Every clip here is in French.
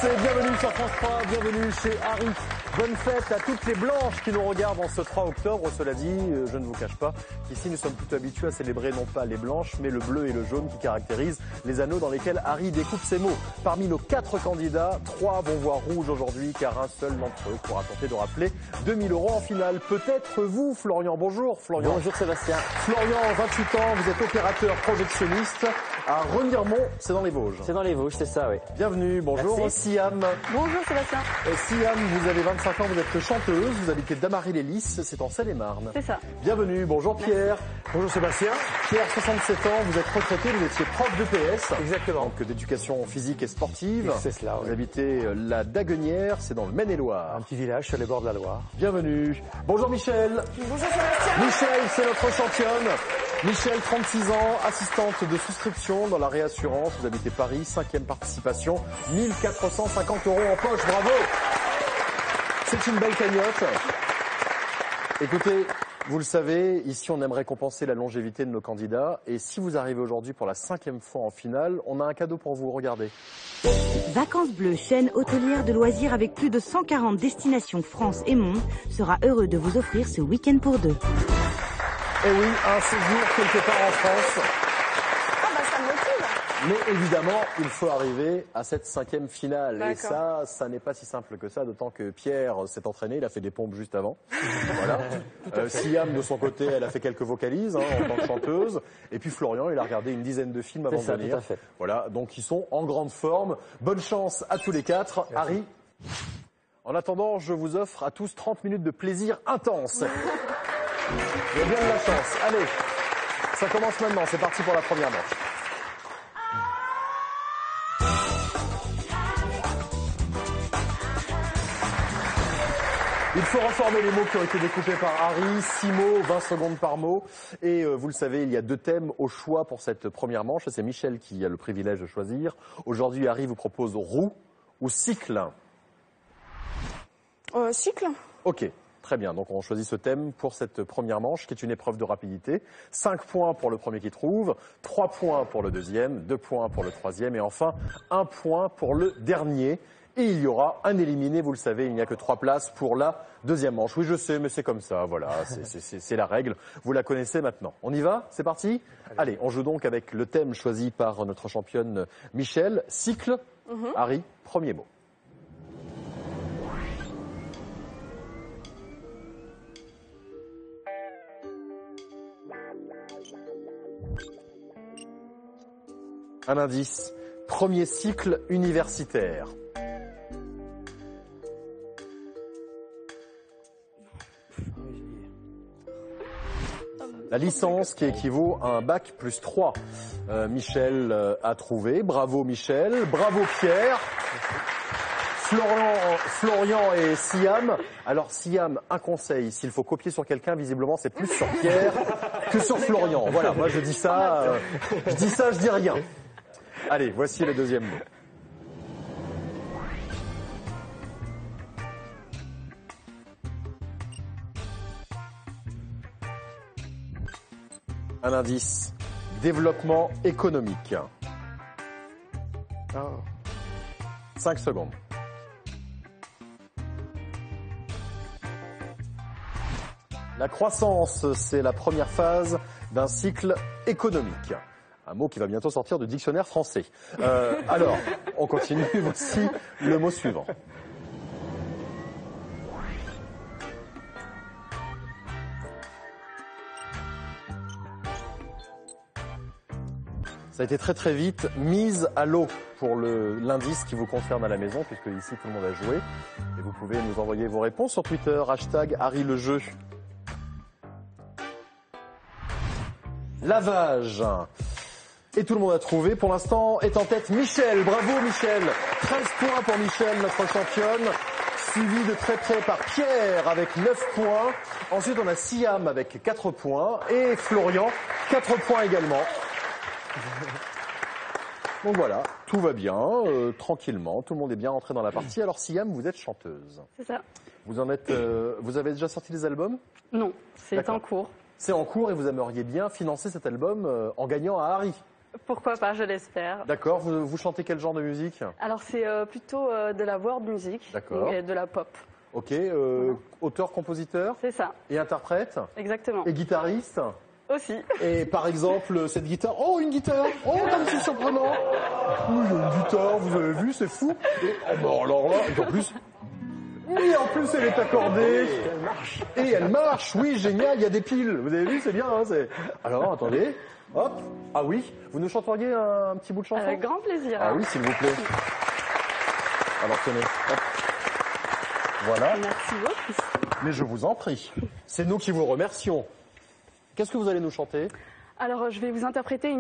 et bienvenue sur France 3, bienvenue chez Harry. Bonne fête à toutes les blanches qui nous regardent en ce 3 octobre. Cela dit, je ne vous cache pas qu'ici nous sommes plutôt habitués à célébrer non pas les blanches, mais le bleu et le jaune qui caractérisent les anneaux dans lesquels Harry découpe ses mots. Parmi nos 4 candidats, 3 vont voir rouge aujourd'hui car un seul d'entre eux pourra tenter de rappeler 2000 € en finale. Peut-être vous, Florian. Bonjour Florian. Bonjour Sébastien. Florian, 28 ans, vous êtes opérateur projectionniste à Remiremont, c'est dans les Vosges. C'est dans les Vosges, c'est ça, oui. Bienvenue, bonjour. Merci. Siam. Bonjour Sébastien. Siam, vous avez 25 ans, vous êtes chanteuse, vous habitez Damary-les-Lys, c'est en Seine-et-Marne. C'est ça. Bienvenue, bonjour Pierre. Bonjour Sébastien. Pierre, 67 ans, vous êtes retraité, vous étiez prof d'EPS. Exactement. Donc d'éducation physique et sportive. C'est cela, oui. Vous habitez la Daguenière, c'est dans le Maine-et-Loire. Un petit village sur les bords de la Loire. Bienvenue. Bonjour Michel. Bonjour Sébastien. Michel, c'est notre championne. Michel, 36 ans, assistante de souscription dans la réassurance. Vous habitez Paris, 5e participation, 1450 € en poche, bravo. C'est une belle cagnotte. Écoutez, vous le savez, ici on aime récompenser la longévité de nos candidats. Et si vous arrivez aujourd'hui pour la 5e fois en finale, on a un cadeau pour vous, regardez. Vacances Bleues, chaîne hôtelière de loisirs avec plus de 140 destinations France et monde, sera heureux de vous offrir ce week-end pour 2. Eh oui, un séjour quelque part en France. Ah bah ça me motive. Mais évidemment, il faut arriver à cette 5e finale. Et D'accord. ça n'est pas si simple que ça, d'autant que Pierre s'est entraîné, il a fait des pompes juste avant. Voilà. Siam, de son côté, elle a fait quelques vocalises en tant que chanteuse. Et puis Florian, il a regardé une dizaine de films avant de venir. Tout à fait. Voilà, donc ils sont en grande forme. Bonne chance à tous les 4. Merci. Harry, en attendant, je vous offre à tous 30 minutes de plaisir intense. Il y a bien de la chance. Allez, ça commence maintenant. C'est parti pour la première manche. Il faut reformer les mots qui ont été découpés par Harry. 6 mots, 20 secondes par mot. Et vous le savez, il y a 2 thèmes au choix pour cette première manche. C'est Michel qui a le privilège de choisir. Aujourd'hui, Harry vous propose roue ou cycle. Cycle. Ok. Très bien, donc on choisit ce thème pour cette première manche qui est une épreuve de rapidité. 5 points pour le premier qui trouve, 3 points pour le deuxième, 2 points pour le troisième et enfin 1 point pour le dernier. Et il y aura un éliminé, vous le savez, il n'y a que 3 places pour la deuxième manche. Oui, je sais, mais c'est comme ça, voilà, c'est la règle. Vous la connaissez maintenant. On y va? C'est parti? Allez, on joue donc avec le thème choisi par notre championne Michel. Cycle. Harry, premier mot. Un indice, premier cycle universitaire. La licence qui équivaut à un bac plus 3. Michel a trouvé. Bravo Michel. Bravo Pierre. Florian et Siam. Alors Siam, un conseil, s'il faut copier sur quelqu'un, visiblement c'est plus sur Pierre que sur Florian. Voilà, moi je dis ça, je dis rien. Allez, voici le deuxième mot. Un indice, développement économique. 5 secondes. La croissance, c'est la première phase d'un cycle économique. Un mot qui va bientôt sortir du dictionnaire français. Alors, on continue. Voici le mot suivant. Ça a été très très vite. Mise à l'eau pour l'indice qui vous concerne à la maison, puisque ici tout le monde a joué. Et vous pouvez nous envoyer vos réponses sur Twitter, #HarryLeJeu. Lavage. Et tout le monde a trouvé. Pour l'instant, est en tête Michel. Bravo Michel. 13 points pour Michel, notre championne. Suivi de très près par Pierre avec 9 points. Ensuite, on a Siam avec 4 points. Et Florian, 4 points également. Donc voilà, tout va bien, tranquillement. Tout le monde est bien rentré dans la partie. Alors Siam, vous êtes chanteuse. C'est ça. Vous avez déjà sorti des albums? Non, c'est en cours. C'est en cours et vous aimeriez bien financer cet album en gagnant à Harry. Pourquoi pas, je l'espère. D'accord, vous chantez quel genre de musique? Alors c'est plutôt de la world music D'accord. et de la pop. Ok, auteur, compositeur C'est ça, et interprète exactement. et guitariste. Aussi. Et par exemple, cette guitare, oh une guitare, oh comme c'est surprenant. Oui, il y a une guitare, vous avez vu, c'est fou. Et, oh, bah, alors là, et en plus, oui, en plus elle est accordée. Elle marche. Et elle marche, oui, génial, il y a des piles. Vous avez vu, c'est bien. Hein, alors, attendez, hop. Ah oui, vous nous chanteriez un petit bout de chanson? Avec grand plaisir. Ah oui, s'il vous plaît. Alors tenez, hop. Voilà. Merci beaucoup. Mais je vous en prie. C'est nous qui vous remercions. Qu'est-ce que vous allez nous chanter? Alors je vais vous interpréter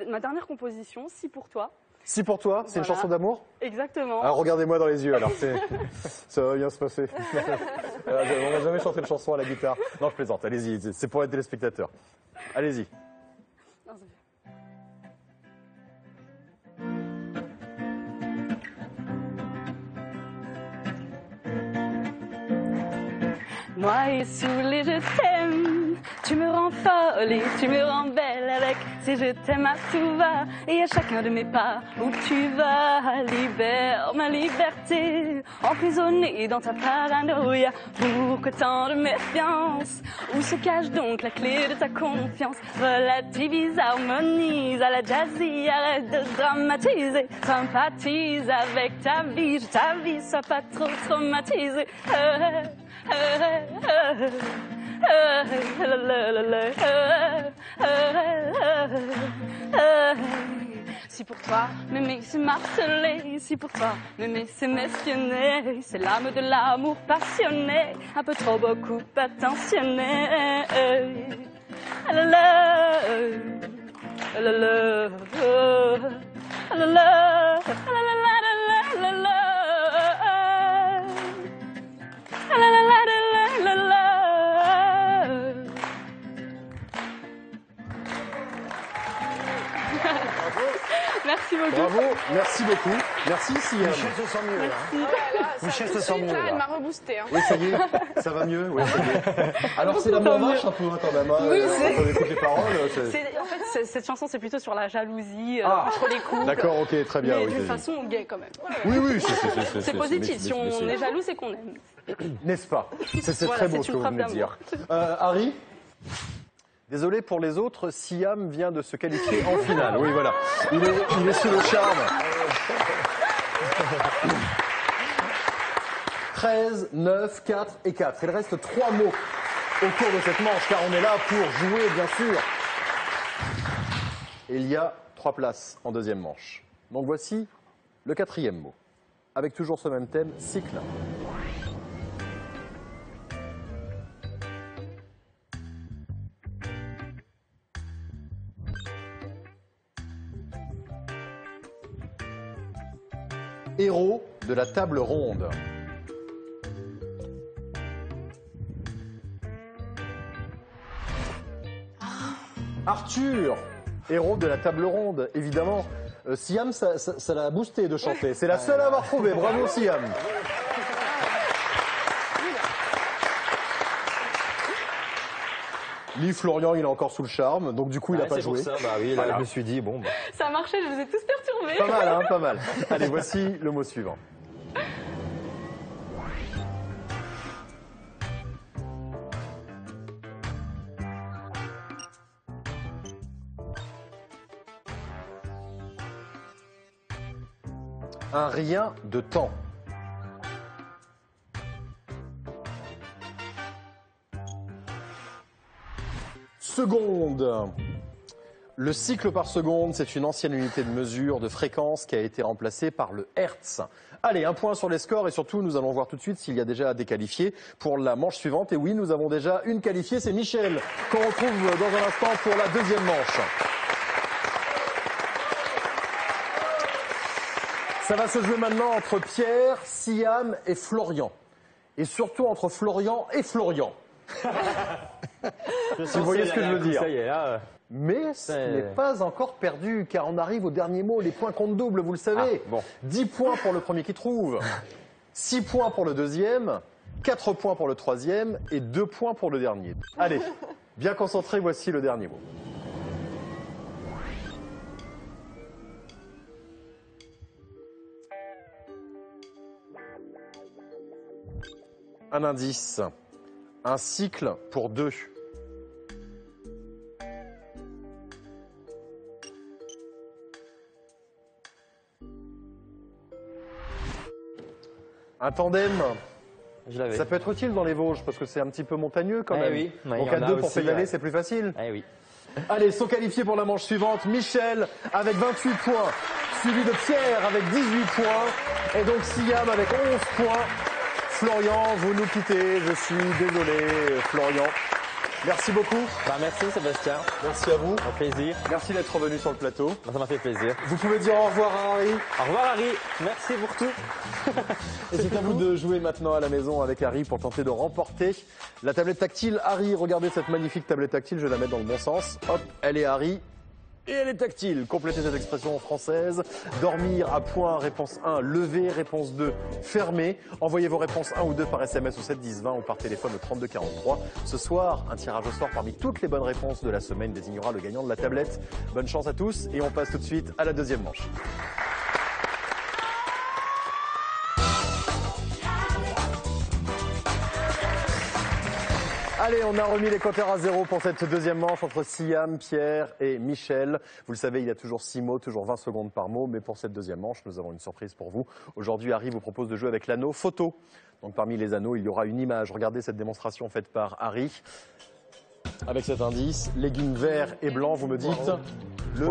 ma dernière composition, Si pour toi. Si pour toi, c'est une Voilà. chanson d'amour? Exactement. Alors regardez-moi dans les yeux, alors ça va bien se passer. On n'a jamais chanté de chanson à la guitare. Non, je plaisante, allez-y, c'est pour les téléspectateurs. Allez-y. Non, ça fait- Moi et sous les je t'aime, tu me rends folle et tu me rends belle avec ces je t'aime à tout va. Et à chacun de mes pas où tu vas, libère ma liberté, emprisonnée dans ta paranoïa. Pour que tant de méfiance, où se cache donc la clé de ta confiance? Relativise, harmonise à la jazzy, arrête de dramatiser, sympathise avec ta vie, je t'avise, sois pas trop traumatisé. Si pour toi, m'aimer c'est marteler, si pour toi, m'aimer c'est m'espionner, c'est l'âme de l'amour passionné, un peu trop beaucoup attentionné. Ah la la, ah la la, ah la la, ah la la la la la la. La la la la la la. Merci beaucoup. Bravo, merci beaucoup. Merci, Siam. Michel se sent mieux. Hein. Michel se sent mieux. Là, elle Là. m'a reboosté. Hein. Oui, ça y est, ça va mieux. Oui, ça y est. Alors, c'est l'amour vache un peu hein, quand même. Hein, Oui, quand on écoute les paroles. En fait, cette chanson, c'est plutôt sur la jalousie, Ah. entre les couples. D'accord, ok, très bien. Mais Oui, d'une vas-y. façon gay quand même. Oui, oui, C'est positif. Si on mais est jaloux, c'est qu'on aime. N'est-ce pas? C'est Voilà, très beau c'est ce que une vous preuve venez de dire. Harry? Désolé pour les autres, Siam vient de se qualifier en finale. Oui, voilà. Il est sous le charme. 13, 9, 4 et 4. Il reste 3 mots au cours de cette manche, car on est là pour jouer, bien sûr. Et il y a 3 places en deuxième manche. Donc voici le 4e mot. Avec toujours ce même thème, cycle. Héros de la table ronde. Arthur, héros de la table ronde, évidemment. Siam, ça l'a boosté de chanter. C'est la seule à avoir trouvé. Bravo, Siam. Lui, Florian, il est encore sous le charme, donc du coup, il n'a pas C'est pour joué. ça, bah oui, là, Voilà. je me suis dit, bon, bah, Ça a marché, je vous ai tous perturbés. Pas mal, hein, pas mal. Allez, voici le mot suivant. Un rien de temps. Seconde. Le cycle par seconde, c'est une ancienne unité de mesure de fréquence qui a été remplacée par le Hertz. Allez, un point sur les scores et surtout, nous allons voir tout de suite s'il y a déjà des qualifiés pour la manche suivante. Et oui, nous avons déjà une qualifiée, c'est Michel, qu'on retrouve dans un instant pour la deuxième manche. Ça va se jouer maintenant entre Pierre, Siam et Florian. Et surtout entre Florian et Florian. Si vous voyez ce que je veux dire. Ça y est, là. Mais ce n'est pas encore perdu, car on arrive au dernier mot, les points comptent double, vous le savez. Ah, bon. 10 points pour le premier qui trouve, 6 points pour le deuxième, 4 points pour le troisième et 2 points pour le dernier. Allez, bien concentré, voici le dernier mot. Un indice. Un cycle pour 2. Un tandem. Je l'avais. Ça peut être utile dans les Vosges parce que c'est un petit peu montagneux quand même. Oui. Donc à 2 pour pédaler, c'est plus facile. Oui. Allez, sont qualifiés pour la manche suivante. Michel avec 28 points, suivi de Pierre avec 18 points. Et donc Siam avec 11 points. Florian, vous nous quittez. Je suis désolé, Florian. Merci beaucoup. Merci Sébastien. Merci à vous. Au plaisir. Merci d'être revenu sur le plateau. Ça m'a fait plaisir. Vous pouvez dire au revoir à Harry. Au revoir Harry. Merci pour tout. Et c'est à vous de jouer maintenant à la maison avec Harry pour tenter de remporter la tablette tactile. Harry, regardez cette magnifique tablette tactile, je vais la mettre dans le bon sens. Hop, elle est Harry. Et elle est tactile. Complétez cette expression française. Dormir à point, réponse 1. Lever, réponse 2. Fermer. Envoyez vos réponses 1 ou 2 par SMS au 7 10 20 ou par téléphone au 32 43. Ce soir, un tirage au sort parmi toutes les bonnes réponses de la semaine désignera le gagnant de la tablette. Bonne chance à tous et on passe tout de suite à la deuxième manche. Allez, on a remis les compteurs à 0 pour cette deuxième manche entre Siam, Pierre et Michel. Vous le savez, il y a toujours 6 mots, toujours 20 secondes par mot. Mais pour cette deuxième manche, nous avons une surprise pour vous. Aujourd'hui, Harry vous propose de jouer avec l'anneau photo. Donc parmi les anneaux, il y aura une image. Regardez cette démonstration faite par Harry. Avec cet indice, légumes verts et blancs, vous me dites le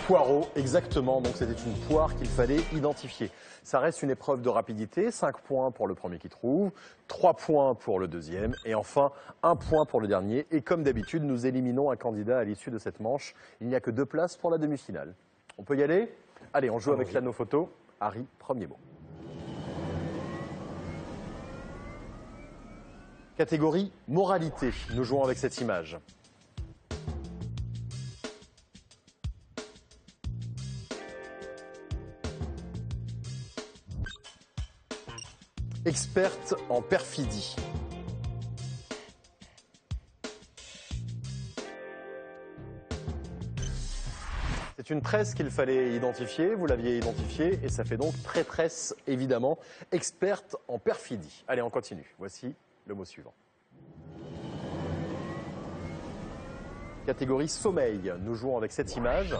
poireau, exactement. Donc c'était une poire qu'il fallait identifier. Ça reste une épreuve de rapidité, 5 points pour le premier qui trouve, 3 points pour le deuxième et enfin 1 point pour le dernier. Et comme d'habitude, nous éliminons un candidat à l'issue de cette manche. Il n'y a que 2 places pour la demi-finale. On peut y aller? Allez, on joue avec l'anneau photo. Harry, premier mot. Catégorie moralité. Nous jouons avec cette image. Experte en perfidie. C'est une tresse qu'il fallait identifier, vous l'aviez identifiée, et ça fait donc traîtresse, évidemment, experte en perfidie. Allez, on continue. Voici le mot suivant. Catégorie sommeil. Nous jouons avec cette image.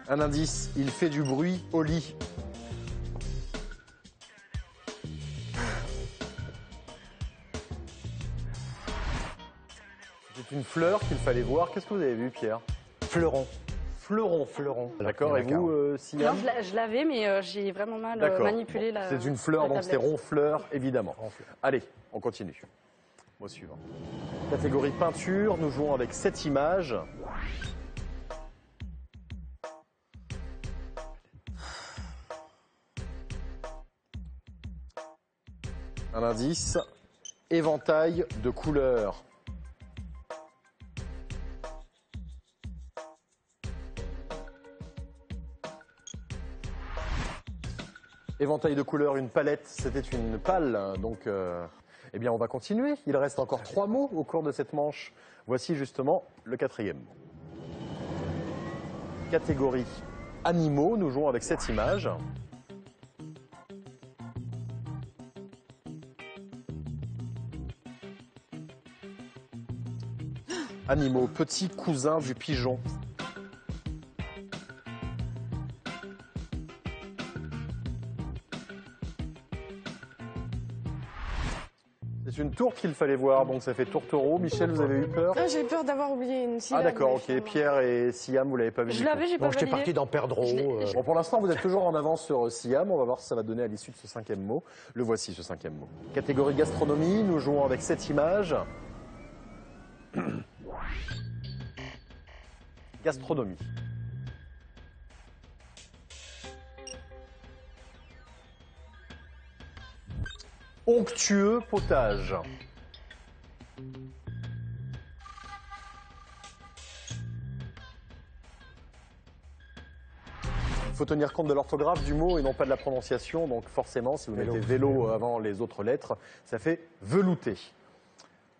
Un indice, il fait du bruit au lit. C'est une fleur qu'il fallait voir. Qu'est-ce que vous avez vu, Pierre? Fleuron. Fleuron. Fleuron. D'accord, et vous, Siam? Non, je l'avais, mais j'ai vraiment mal manipulé la. C'est une fleur, donc c'est ronfleur, évidemment. Ronfleur. Allez, on continue. Mot suivant. Catégorie peinture, nous jouons avec cette image. Un indice, éventail de couleurs. Éventail de couleurs, une palette, c'était une palle, donc eh bien on va continuer. Il reste encore 3 mots au cours de cette manche. Voici justement le 4e mot. Catégorie animaux, nous jouons avec cette image. Animaux, petit cousin du pigeon. C'est une tourte qu'il fallait voir, donc ça fait tourtereau. Michel, vous avez eu peur? Ah, j'ai peur d'avoir oublié une syllabe. Ah d'accord, ok. Pierre et Siam, vous l'avez pas vu? Je l'avais, j'ai pas Bon, j'étais validé. parti dans perdreau. Bon, pour l'instant, vous êtes toujours en avance sur Siam. On va voir ce que ça va donner à l'issue de ce 5e mot. Le voici, ce 5e mot. Catégorie gastronomie, nous jouons avec cette image. Gastronomie. Onctueux potage. Il faut tenir compte de l'orthographe du mot et non pas de la prononciation. Donc forcément, si vous mettez vélo avant les autres lettres, ça fait velouté.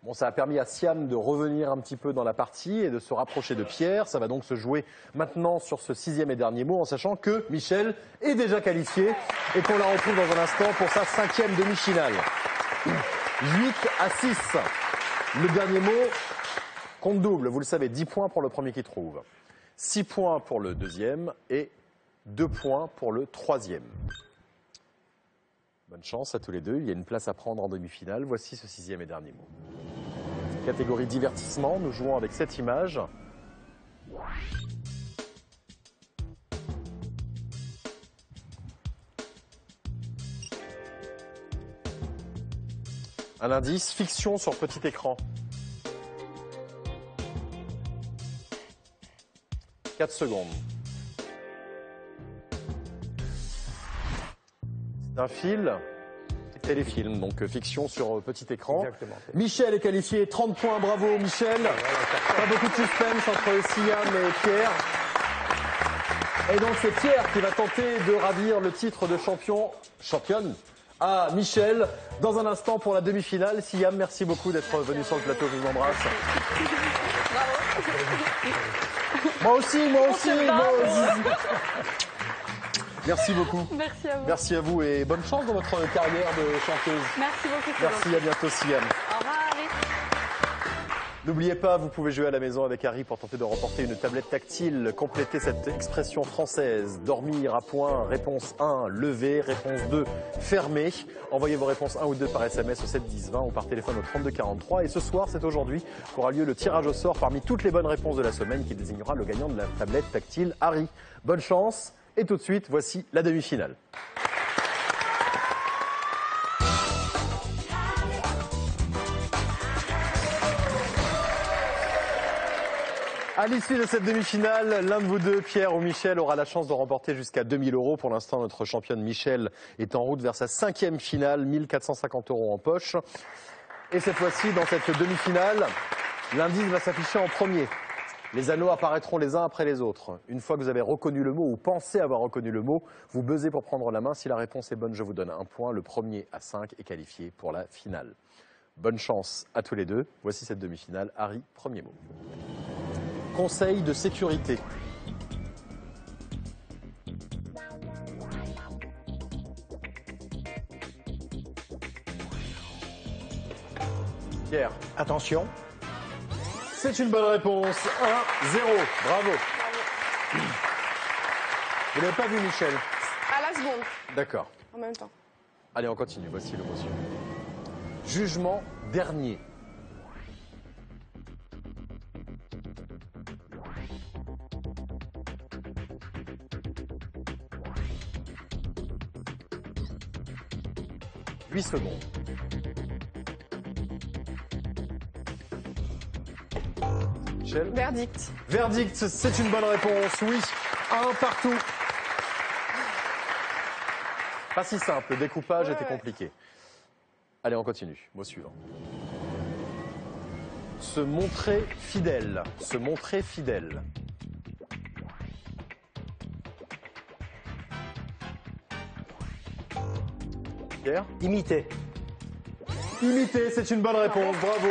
Bon, ça a permis à Siam de revenir un petit peu dans la partie et de se rapprocher de Pierre. Ça va donc se jouer maintenant sur ce 6e et dernier mot, en sachant que Michel est déjà qualifié et qu'on la retrouve dans un instant pour sa 5e demi-finale. 8-6. Le dernier mot compte double, vous le savez, 10 points pour le premier qui trouve. 6 points pour le deuxième et 2 points pour le troisième. Bonne chance à tous les deux. Il y a une place à prendre en demi-finale. Voici ce 6e et dernier mot. Catégorie divertissement, nous jouons avec cette image. Un indice, fiction sur petit écran. 4 secondes. C'est un fil, téléfilm, donc fiction sur petit écran. Exactement. Michel est qualifié, 30 points, bravo Michel. Pas beaucoup de suspense entre Siam et Pierre. Et donc c'est Pierre qui va tenter de ravir le titre de championne à Michel dans un instant pour la demi-finale. Siam, merci beaucoup d'être venu sur le plateau, je vous embrasse. Moi aussi. Merci beaucoup. Merci à vous. Merci à vous et bonne chance dans votre carrière de chanteuse. Merci beaucoup. Merci, à bientôt Siam. Au revoir, Harry. N'oubliez pas, vous pouvez jouer à la maison avec Harry pour tenter de remporter une tablette tactile. Complétez cette expression française. Dormir à point, réponse 1, lever, réponse 2, fermer. Envoyez vos réponses 1 ou 2 par SMS au 7 10 20 ou par téléphone au 32 43. Et ce soir, c'est aujourd'hui qu'aura lieu le tirage au sort parmi toutes les bonnes réponses de la semaine qui désignera le gagnant de la tablette tactile Harry. Bonne chance et tout de suite, voici la demi-finale. À l'issue de cette demi-finale, l'un de vous deux, Pierre ou Michel, aura la chance de remporter jusqu'à 2000 €. Pour l'instant, notre championne Michel est en route vers sa 5e finale, 1450 € en poche. Et cette fois-ci, dans cette demi-finale, l'indice va s'afficher en premier. Les anneaux apparaîtront les uns après les autres. Une fois que vous avez reconnu le mot ou pensez avoir reconnu le mot, vous buzzez pour prendre la main. Si la réponse est bonne, je vous donne un point. Le premier à 5 est qualifié pour la finale. Bonne chance à tous les deux. Voici cette demi-finale. Harry, premier mot. Conseil de sécurité. Pierre. Attention. C'est une bonne réponse. 1-0. Bravo. Vous n'avez pas vu Michel? À la seconde, D'accord. en même temps. Allez, on continue. Voici le mot suivant. Jugement dernier. « 8 secondes. Michel? Verdict. Verdict, c'est une bonne réponse, oui. 1 partout. Pas si simple, le découpage était compliqué. Allez, on continue. Mot suivant. Se montrer fidèle. Se montrer fidèle. Pierre? Imiter. Imiter, c'est une bonne réponse. Bravo.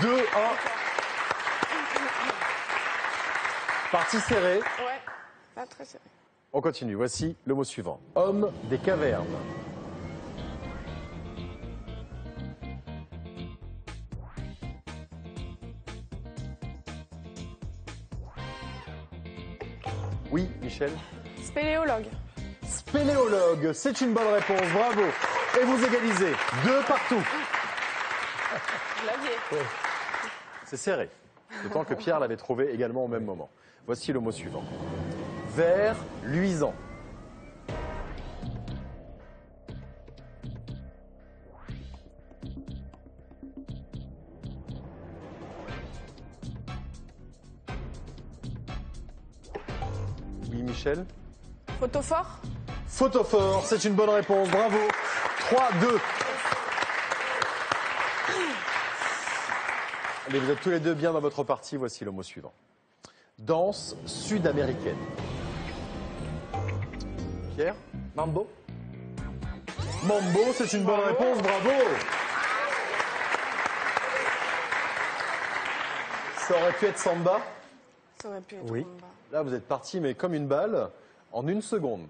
2-1. Partie serrée. Ouais, pas très serré. On continue. Voici le mot suivant. Homme des cavernes. Oui, Michel? Spéléologue. Spéléologue, c'est une bonne réponse. Bravo. Et vous égalisez. 2 partout. Vous l'aviez. C'est serré. D'autant que Pierre l'avait trouvé également au même moment. Voici le mot suivant. Vert luisant. Oui, Michel? Photophore. Photophore, c'est une bonne réponse. Bravo. 3-2. Allez, vous êtes tous les deux bien dans votre partie. Voici le mot suivant. Danse sud-américaine. Pierre? Mambo. Mambo, c'est une bonne réponse. Bravo. Ça aurait pu être Samba. Ça aurait pu être Oui. Rumba. Là, vous êtes parti, mais comme une balle, en 1 seconde.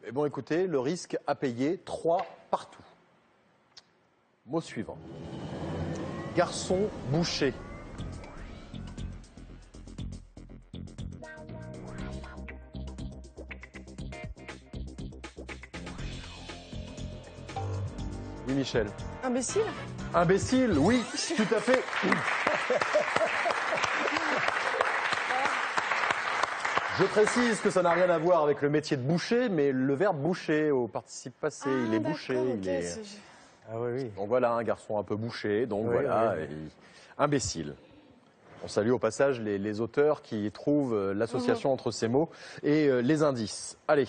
Mais bon, écoutez, le risque à payer, 3 partout. Mot suivant. Garçon boucher. Oui, Michel. Imbécile? Imbécile, oui, tout à fait. Je précise que ça n'a rien à voir avec le métier de boucher, mais le verbe boucher au participe passé, il est d'accord, bouché. ok, Il est... Ah oui, oui. Donc voilà, un garçon un peu bouché, donc Oui, voilà, oui, oui. imbécile. On salue au passage les auteurs qui trouvent l'association entre ces mots et les indices. Allez,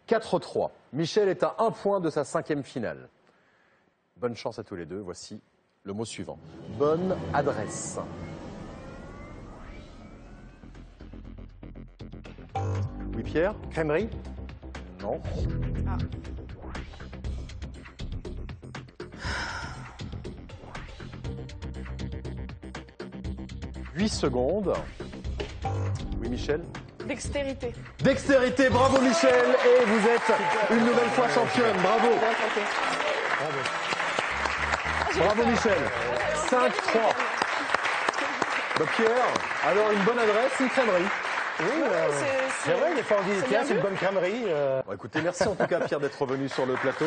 4-3. Michel est à 1 point de sa 5e finale. Bonne chance à tous les deux. Voici le mot suivant. Bonne adresse. Oui, Pierre? Crèmerie? Non. Ah. « 8 secondes. Oui, Michel? Dextérité. Dextérité, bravo Michel, et vous êtes une nouvelle fois championne, bravo. Bravo Michel. 5-3. Bah, Pierre, alors une bonne adresse, une crèmerie. Oui, c'est c'est vrai, les fois on dit, c'est tiens, bien c'est une vu. bonne crèmerie. Bon, écoutez, merci en tout cas Pierre d'être revenu sur le plateau.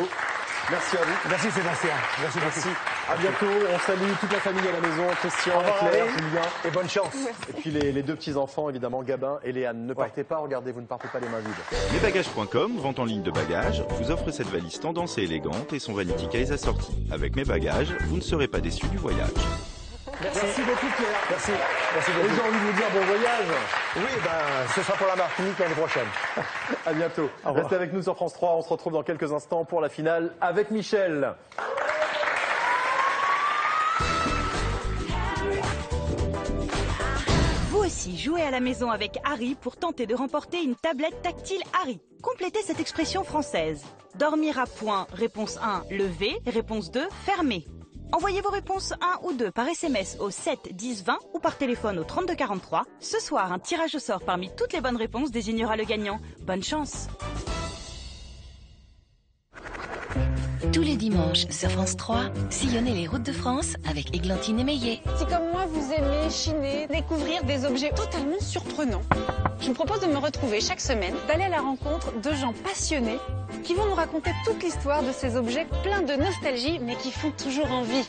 Merci à vous. Merci Sébastien. Merci beaucoup. Merci. À bientôt. On salue toute la famille à la maison, Christian, Au revoir, Claire, Harry. Julien. Et bonne chance. Et puis les 2 petits-enfants, évidemment, Gabin et Léane. Ne partez pas, regardez, vous ne partez pas les mains vides. Mesbagages.com, vente en ligne de bagages, vous offre cette valise tendance et élégante et son vanity case assorti. Avec Mes Bagages, vous ne serez pas déçus du voyage. Merci beaucoup Pierre. Merci. Merci Et beaucoup. j'ai envie de vous dire bon voyage. Oui, ce sera pour la Martinique l'année prochaine. À bientôt. Au revoir. Restez avec nous sur France 3. On se retrouve dans quelques instants pour la finale avec Michel. Vous aussi, jouez à la maison avec Harry pour tenter de remporter une tablette tactile Harry. Complétez cette expression française. Dormir à point, réponse 1, lever, réponse 2, fermer. Envoyez vos réponses 1 ou 2 par SMS au 7 10 20 ou par téléphone au 32 43. Ce soir, un tirage au sort parmi toutes les bonnes réponses désignera le gagnant. Bonne chance! Tous les dimanches sur France 3, sillonnez les routes de France avec Églantine Émeillé. Si comme moi vous aimez chiner, découvrir des objets totalement surprenants, je vous propose de me retrouver chaque semaine, d'aller à la rencontre de gens passionnés qui vont nous raconter toute l'histoire de ces objets pleins de nostalgie mais qui font toujours envie.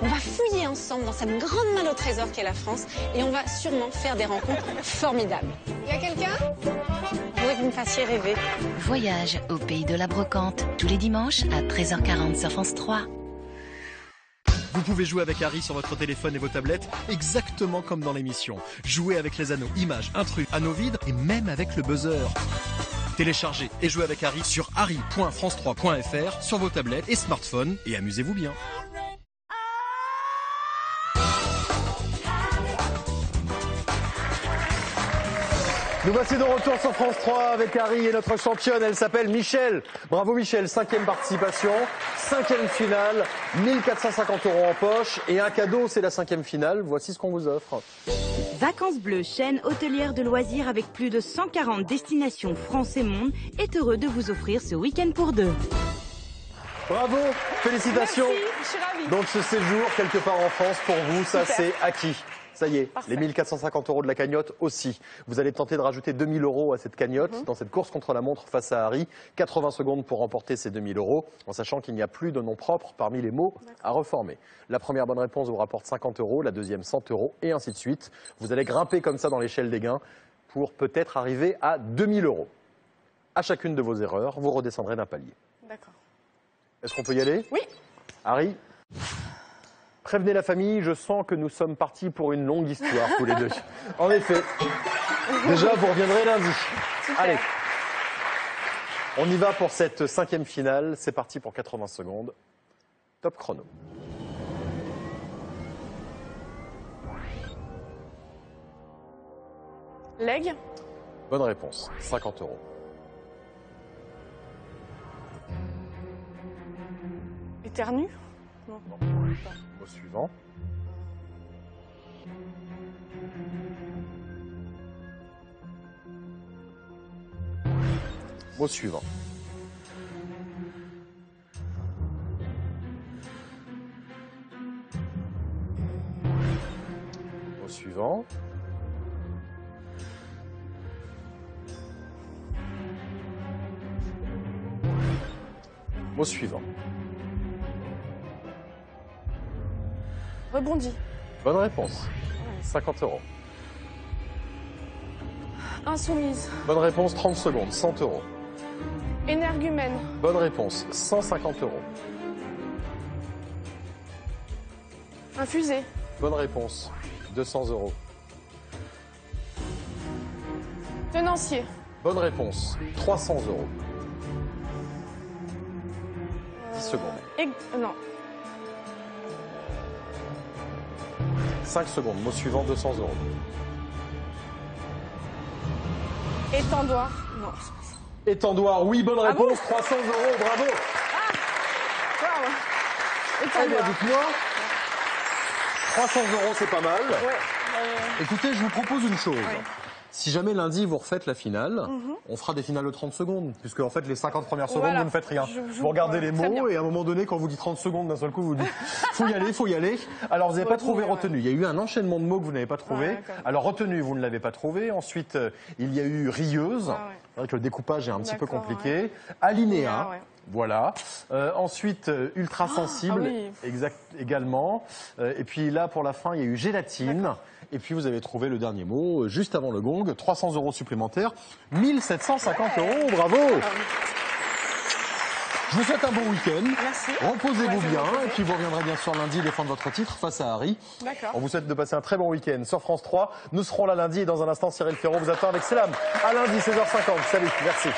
On va fouiller ensemble dans cette grande malle au trésor qu'est la France et on va sûrement faire des rencontres formidables. Y a quelqu'un? Je voudrais que vous me fassiez rêver. Voyage au pays de la brocante, tous les dimanches à 13h40 sur France 3. Vous pouvez jouer avec Harry sur votre téléphone et vos tablettes, exactement comme dans l'émission. Jouez avec les anneaux, images, intrus, anneaux vides et même avec le buzzer. Téléchargez et jouez avec Harry sur harry.france3.fr sur vos tablettes et smartphones et amusez-vous bien. Nous voici de retour sur France 3 avec Harry et notre championne, elle s'appelle Michel. Bravo Michel, 5e participation, 5e finale, 1450 € en poche et un cadeau, c'est la 5e finale. Voici ce qu'on vous offre. Vacances Bleues, chaîne hôtelière de loisirs avec plus de 140 destinations France et monde, est heureux de vous offrir ce week-end pour 2. Bravo, félicitations. Merci, je suis ravie. Donc ce séjour quelque part en France, pour vous, ça Super. c'est acquis. Ça y est, Parfait. les 1450 € de la cagnotte aussi. Vous allez tenter de rajouter 2000 € à cette cagnotte dans cette course contre la montre face à Harry. 80 secondes pour remporter ces 2000 €, en sachant qu'il n'y a plus de nom propre parmi les mots à reformer. La première bonne réponse vous rapporte 50 €, la deuxième 100 € et ainsi de suite. Vous allez grimper comme ça dans l'échelle des gains pour peut-être arriver à 2000 €. À chacune de vos erreurs, vous redescendrez d'un palier. D'accord. Est-ce qu'on peut y aller? Oui. Harry, prévenez la famille, je sens que nous sommes partis pour une longue histoire tous les deux. En effet. Déjà, vous reviendrez lundi. Super. Allez. On y va pour cette 5e finale. C'est parti pour 80 secondes. Top chrono. Leg. Bonne réponse. 50 €. Éternu. Non. Au suivant. Mot suivant. Mot suivant. Mot suivant. Rebondis. Bonne réponse. 50 €. Insoumise. Bonne réponse, 30 secondes, 100 €. Énergumène. Bonne réponse, 150 €. Infusé. Bonne réponse, 200 €. Tenancier. Bonne réponse, 300 €. 10 secondes. Non. 5 secondes, mot suivant, 200 €. Étendoir. Non. Étendoir, oui, bonne réponse, 300 €, bravo. Wow. Eh bien, Étendoir. dites-moi, 300 €, c'est pas mal. Ouais. Écoutez, je vous propose une chose. Si jamais lundi vous refaites la finale, on fera des finales de 30 secondes. Puisque en fait, les 50 premières secondes, Voilà. vous ne faites rien. Vous regardez les très mots bien. et à un moment donné, quand vous dites 30 secondes, d'un seul coup, vous dites faut y aller, faut y aller. Alors, vous n'avez pas trouvé retenu. Il y a eu un enchaînement de mots que vous n'avez pas trouvé. Ouais, d'accord. Alors, retenu, vous ne l'avez pas trouvé. Ensuite, il y a eu rieuse. Ouais. C'est vrai que le découpage est un petit peu D'accord, compliqué. Alinéa. Ouais. Voilà. Ensuite, ultra sensible, oui. exact également. Et puis là, pour la fin, il y a eu gélatine. Et puis vous avez trouvé le dernier mot juste avant le gong. 300 € supplémentaires, 1750 €. Bravo. Je vous souhaite un bon week-end. Merci. Reposez-vous Ouais, je vais bien. me reposer. Et puis vous reviendrez bien sûr lundi défendre votre titre face à Harry. D'accord. On vous souhaite de passer un très bon week-end sur France 3. Nous serons là lundi et dans un instant, Cyril Ferraud vous attend avec Selam. À lundi, 16h50. Salut. Merci.